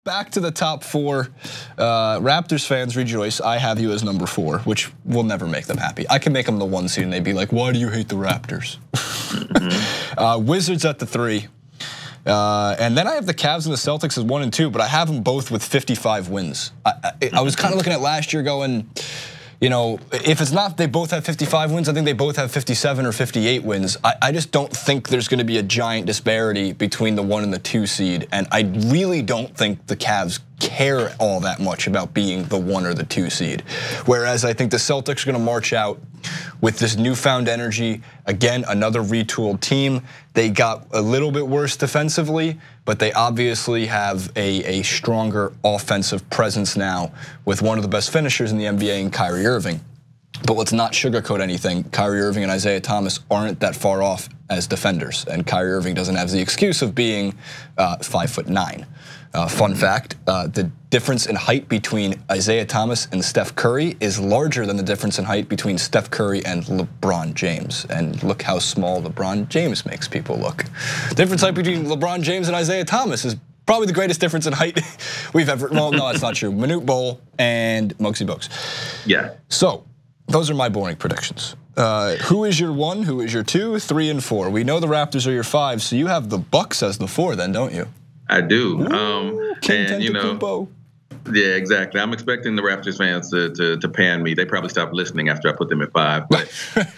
back to the top four. Raptors fans rejoice. I have you as number 4, which will never make them happy. I can make them the 1 seed and they'd be like, why do you hate the Raptors? Wizards at the 3. And then I have the Cavs and the Celtics as 1 and 2, but I have them both with 55 wins. I was kind of looking at last year going, you know, if it's not they both have 55 wins, I think they both have 57 or 58 wins. I just don't think there's going to be a giant disparity between the 1 and the 2 seed. And I really don't think the Cavs care all that much about being the 1 or the 2 seed. Whereas I think the Celtics are going to march out with this newfound energy. Again, another retooled team. They got a little bit worse defensively, but they obviously have a stronger offensive presence now with one of the best finishers in the NBA in Kyrie Irving. But let's not sugarcoat anything. Kyrie Irving and Isaiah Thomas aren't that far off as defenders, and Kyrie Irving doesn't have the excuse of being 5'9". Fun fact, the difference in height between Isaiah Thomas and Steph Curry is larger than the difference in height between Steph Curry and LeBron James. And look how small LeBron James makes people look. The difference height between LeBron James and Isaiah Thomas is probably the greatest difference in height we've ever, well, no, that's not true. Manute Bol and Muggsy Bogues. Yeah. So, those are my boring predictions. Who is your 1, who is your 2, 3, and 4? We know the Raptors are your 5, so you have the Bucks as the 4 then, don't you? I do. And you know, yeah, exactly. I'm expecting the Raptors fans to pan me. They probably stopped listening after I put them at 5. But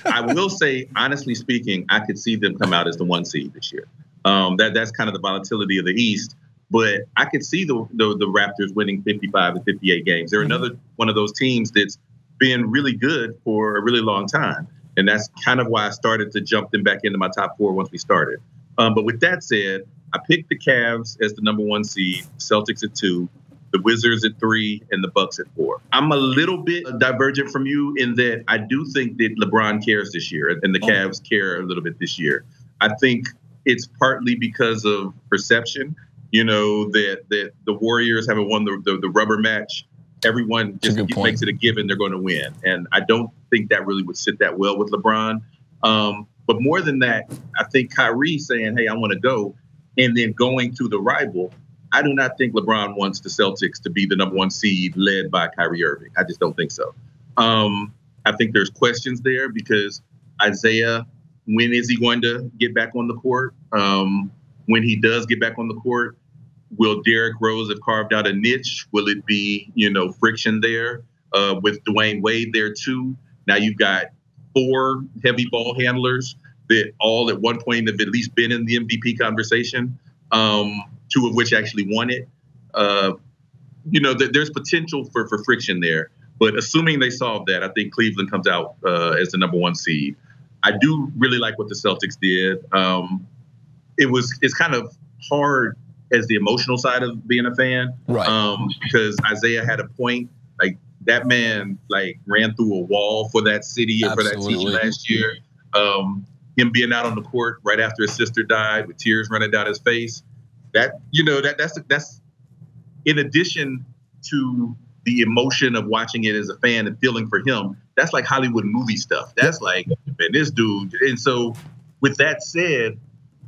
I will say, honestly speaking, I could see them come out as the 1 seed this year. That's kind of the volatility of the East. But I could see the Raptors winning 55 to 58 games. They're another one of those teams that's been really good for a really long time. And that's kind of why I started to jump them back into my top 4 once we started. But with that said, I picked the Cavs as the number 1 seed, Celtics at 2, the Wizards at 3, and the Bucks at 4. I'm a little bit divergent from you in that I do think that LeBron cares this year, and the Cavs care a little bit this year. I think it's partly because of perception. You know, that the Warriors haven't won the rubber match. Everyone just makes it a given they're going to win. And I don't think that really would sit that well with LeBron. But more than that, I think Kyrie saying, hey, I want to go, and then going to the rival, I do not think LeBron wants the Celtics to be the number 1 seed led by Kyrie Irving. I just don't think so. I think there's questions there because Isaiah, when is he going to get back on the court? When he does get back on the court, will Derrick Rose have carved out a niche? Will it be, you know, friction there with Dwayne Wade there too? Now you've got 4 heavy ball handlers that all at one point have at least been in the MVP conversation, 2 of which actually won it. You know, there's potential for friction there. But assuming they solve that, I think Cleveland comes out as the number 1 seed. I do really like what the Celtics did. It's kind of hard as the emotional side of being a fan, right? Because Isaiah had a point. Like that man, like ran through a wall for that city or for that team last year. Him being out on the court right after his sister died with tears running down his face. That, you know, that's in addition to the emotion of watching it as a fan and feeling for him. That's like Hollywood movie stuff. That's like, man, this dude. And so with that said,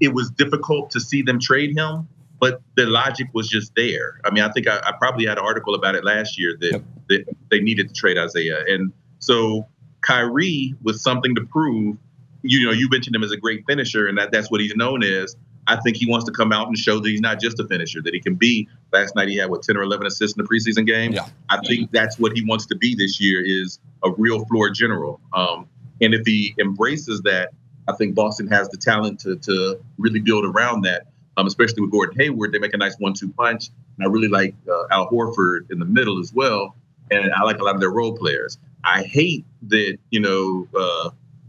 it was difficult to see them trade him, but the logic was just there. I mean, I think I probably had an article about it last year that they needed to trade Isaiah. And so Kyrie with something to prove. You know, you mentioned him as a great finisher, and that's what he's known as. I think he wants to come out and show that he's not just a finisher, that he can be. Last night he had, 10 or 11 assists in the preseason game? Yeah. I think that's what he wants to be this year, is a real floor general. And if he embraces that, I think Boston has the talent to really build around that, especially with Gordon Hayward. They make a nice 1-2 punch. And I really like Al Horford in the middle as well. And I like a lot of their role players. I hate that, you know,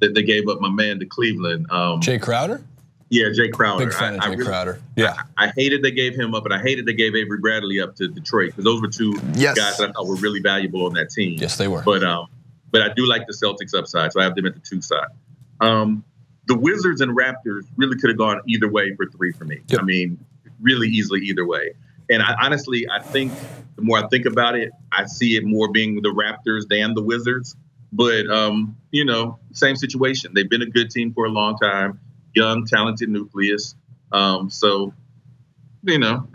that they gave up my man to Cleveland. Jay Crowder? Yeah, Jay Crowder. Big fan of Jay Crowder. Yeah. I hated they gave him up, and I hated they gave Avery Bradley up to Detroit, because those were 2 guys that I thought were really valuable on that team. Yes, they were. But I do like the Celtics upside, so I have them at the 2 side. The Wizards and Raptors really could have gone either way for 3 for me. Yep. I mean, really easily either way. And honestly, I think the more I think about it, I see it more being the Raptors than the Wizards. But, you know, same situation. They've been a good team for a long time, young, talented nucleus. So, you know,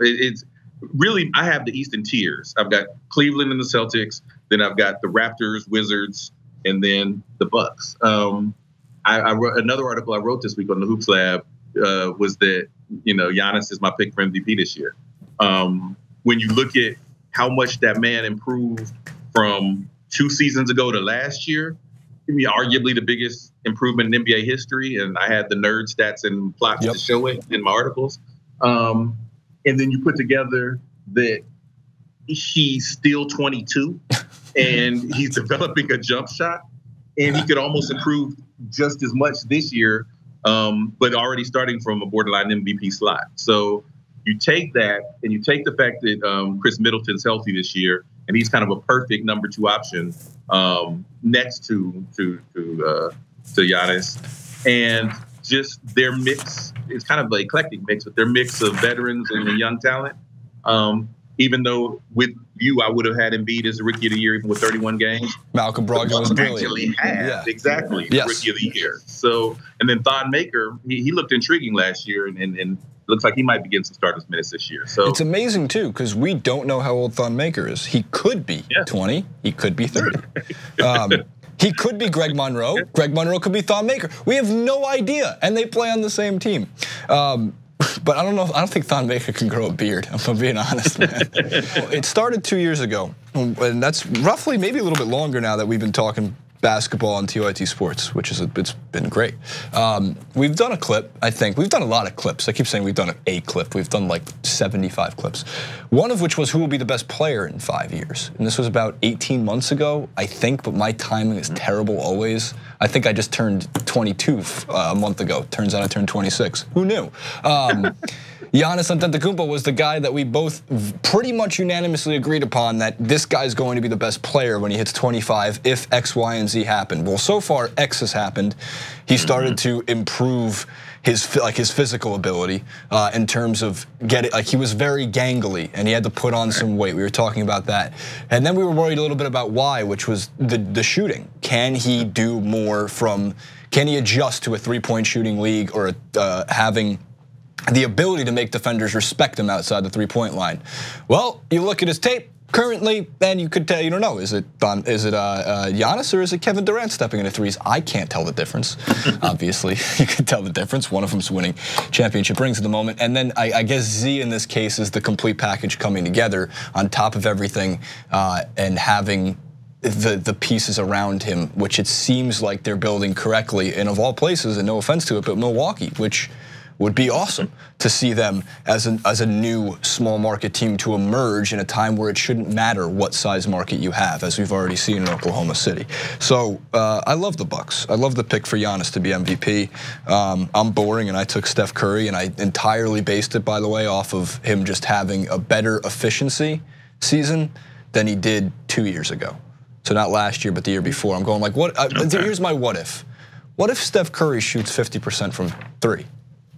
really, I have the East in tiers. I've got Cleveland and the Celtics, then I've got the Raptors, Wizards, and then the Bucks. I wrote another article I wrote this week on the Hoops Lab was that, Giannis is my pick for MVP this year. When you look at how much that man improved from 2 seasons ago to last year, I mean, arguably the biggest improvement in NBA history. And I had the nerd stats and plots to show it in my articles. And then you put together that he's still 22 and he's developing a jump shot, and he could almost improve just as much this year, but already starting from a borderline MVP slot. So you take that and you take the fact that Chris Middleton's healthy this year, and he's kind of a perfect number 2 option next to Giannis, and just their mix is kind of an eclectic mix, but their mix of veterans and young talent. Even though with you, I would have had Embiid as a Rookie of the Year, even with 31 games. Malcolm Brogdon was brilliant. Actually had exactly the Rookie of the Year. So, and then Thon Maker, he looked intriguing last year, and looks like he might be getting some starters minutes this year. So it's amazing too, because we don't know how old Thon Maker is. He could be 20. He could be 30. He could be Greg Monroe. Greg Monroe could be Thon Maker. We have no idea, and they play on the same team. But I don't think Thon Maker can grow a beard, if I'm being honest, man. It started 2 years ago, and that's roughly maybe a little bit longer now that we've been talking basketball on TYT Sports, which is it's been great. We've done a clip, I think. We've done a lot of clips. I keep saying we've done a clip. We've done like 75 clips. One of which was who will be the best player in 5 years. And this was about 18 months ago, I think, but my timing is terrible always. I think I just turned 22 a month ago. Turns out I turned 26. Who knew? Giannis Antetokounmpo was the guy that we both pretty much unanimously agreed upon that this guy's going to be the best player when he hits 25 if X, Y, and Z happened. Well, so far X has happened. He started to improve his physical ability in terms of he was very gangly and he had to put on some weight. We were talking about that. And then we were worried a little bit about why, which was the shooting. Can he do more can he adjust to a 3-point shooting league or having the ability to make defenders respect him outside the 3-point line? Well, you look at his tape currently, and you could tell, you don't know, is it Giannis or is it Kevin Durant stepping into threes? I can't tell the difference. Obviously, you can tell the difference. One of them's winning championship rings at the moment, and then I guess Z in this case is the complete package coming together on top of everything, and having the pieces around him, which it seems like they're building correctly. And of all places, and no offense to it, but Milwaukee, which would be awesome to see them as a new small market team to emerge in a time where it shouldn't matter what size market you have, as we've already seen in Oklahoma City. So I love the Bucks. I love the pick for Giannis to be MVP. I'm boring, and I took Steph Curry, and I entirely based it, by the way, off of him just having a better efficiency season than he did 2 years ago. So not last year, but the year before. I'm going like, what? Here's my what if. What if Steph Curry shoots 50% from 3?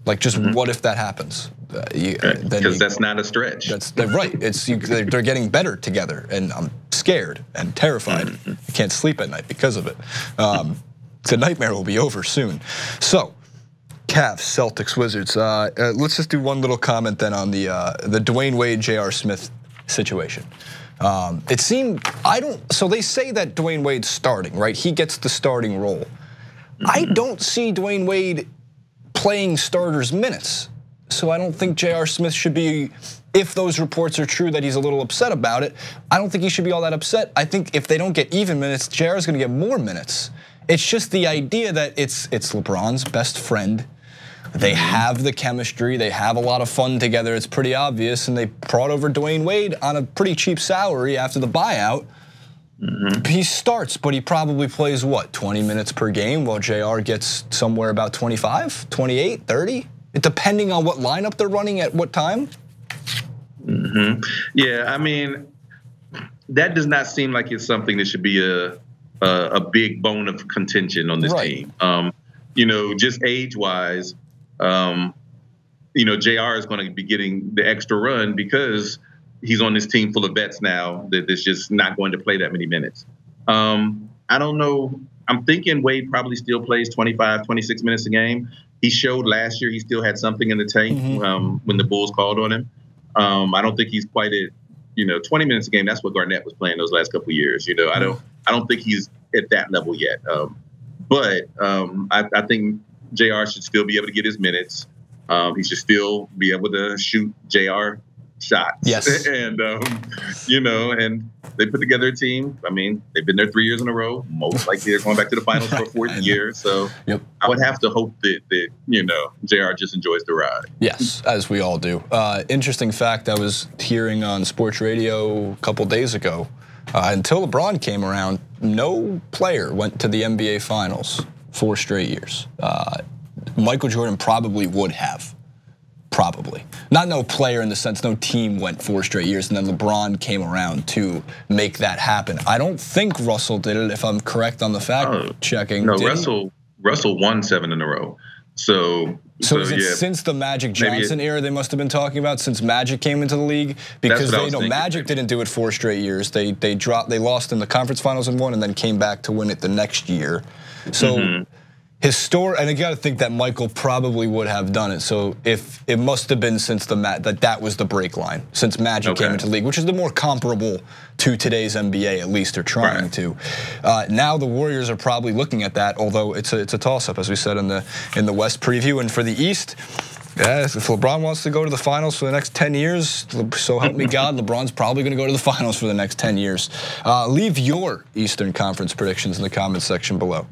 Like, just what if that happens? Because that's not a stretch. That's right. They're getting better together, and I'm scared and terrified. I can't sleep at night because of it. The nightmare will be over soon. So, Cavs, Celtics, Wizards. Let's just do one little comment then on the Dwayne Wade, J.R. Smith situation. It seemed So they say that Dwayne Wade's starting, right? He gets the starting role. I don't see Dwayne Wade playing starters minutes. So I don't think J.R. Smith should be, if those reports are true that he's a little upset about it, I don't think he should be all that upset. I think if they don't get even minutes, J.R. is going to get more minutes. It's just the idea that it's LeBron's best friend. They have the chemistry, they have a lot of fun together, it's pretty obvious, and they brought over Dwayne Wade on a pretty cheap salary after the buyout. He starts, but he probably plays, 20 minutes per game, while JR gets somewhere about 25, 28, 30, depending on what lineup they're running at what time. Yeah, I mean, that does not seem like it's something that should be a big bone of contention on this team. Just age-wise, JR is going to be getting the extra run because he's on this team full of vets now that's just not going to play that many minutes. I don't know. I'm thinking Wade probably still plays 25, 26 minutes a game. He showed last year he still had something in the tank when the Bulls called on him. I don't think he's quite at 20 minutes a game. That's what Garnett was playing those last couple of years. I don't think he's at that level yet. But I think JR should still be able to get his minutes. He should still be able to shoot JR shots. Yes. And, and they put together a team. I mean, they've been there 3 years in a row. Most likely they're going back to the finals for a fourth year. So I would have to hope that JR just enjoys the ride. Yes, as we all do. Interesting fact I was hearing on sports radio a couple days ago. Until LeBron came around, no player went to the NBA Finals 4 straight years. Michael Jordan probably would have. Probably. Not no player in the sense no team went 4 straight years, and then LeBron came around to make that happen. I don't think Russell did it, if I'm correct on the fact checking. No, Russell won 7 in a row. So is it since the Magic Johnson era they must have been talking about, since Magic came into the league? Because they know Magic didn't do it 4 straight years. They lost in the conference finals and won, and then came back to win it the next year. So and you got to think that Michael probably would have done it. So if it must have been since that was the break line, since Magic came into the league, which is the more comparable to today's NBA, at least they're trying to. Now the Warriors are probably looking at that, although it's a toss-up, as we said in the West preview. And for the East, if LeBron wants to go to the finals for the next 10 years, so help me God, LeBron's probably going to go to the finals for the next 10 years. Leave your Eastern Conference predictions in the comments section below.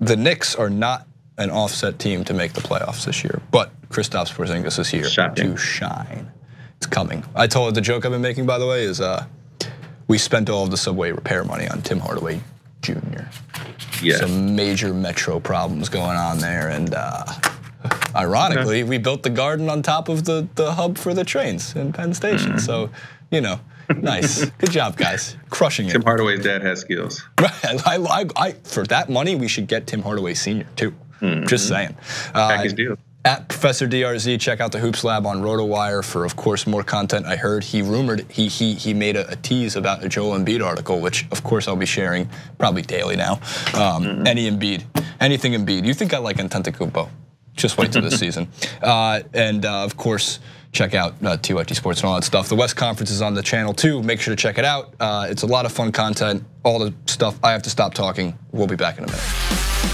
The Knicks are not an offset team to make the playoffs this year, but Kristaps Porzingis is here to shine. It's coming. The joke I've been making, by the way, is we spent all of the subway repair money on Tim Hardaway Jr. Yeah. Some major metro problems going on there, and ironically, we built the garden on top of the hub for the trains in Penn Station. So, nice. Good job, guys. Crushing it. Tim Hardaway's dad has skills. For that money, we should get Tim Hardaway Sr. too. Just saying. Package deal. At Professor DRZ, check out the Hoops Lab on RotoWire for, of course, more content. I heard he he made a tease about a Joel Embiid article, which, of course, I'll be sharing probably daily now. Anything Embiid. You think I like Antetokounmpo? Just wait till this season. And of course, check out TYT Sports and all that stuff. The West Conference is on the channel too. Make sure to check it out. It's a lot of fun content. All the stuff. I have to stop talking. We'll be back in a minute.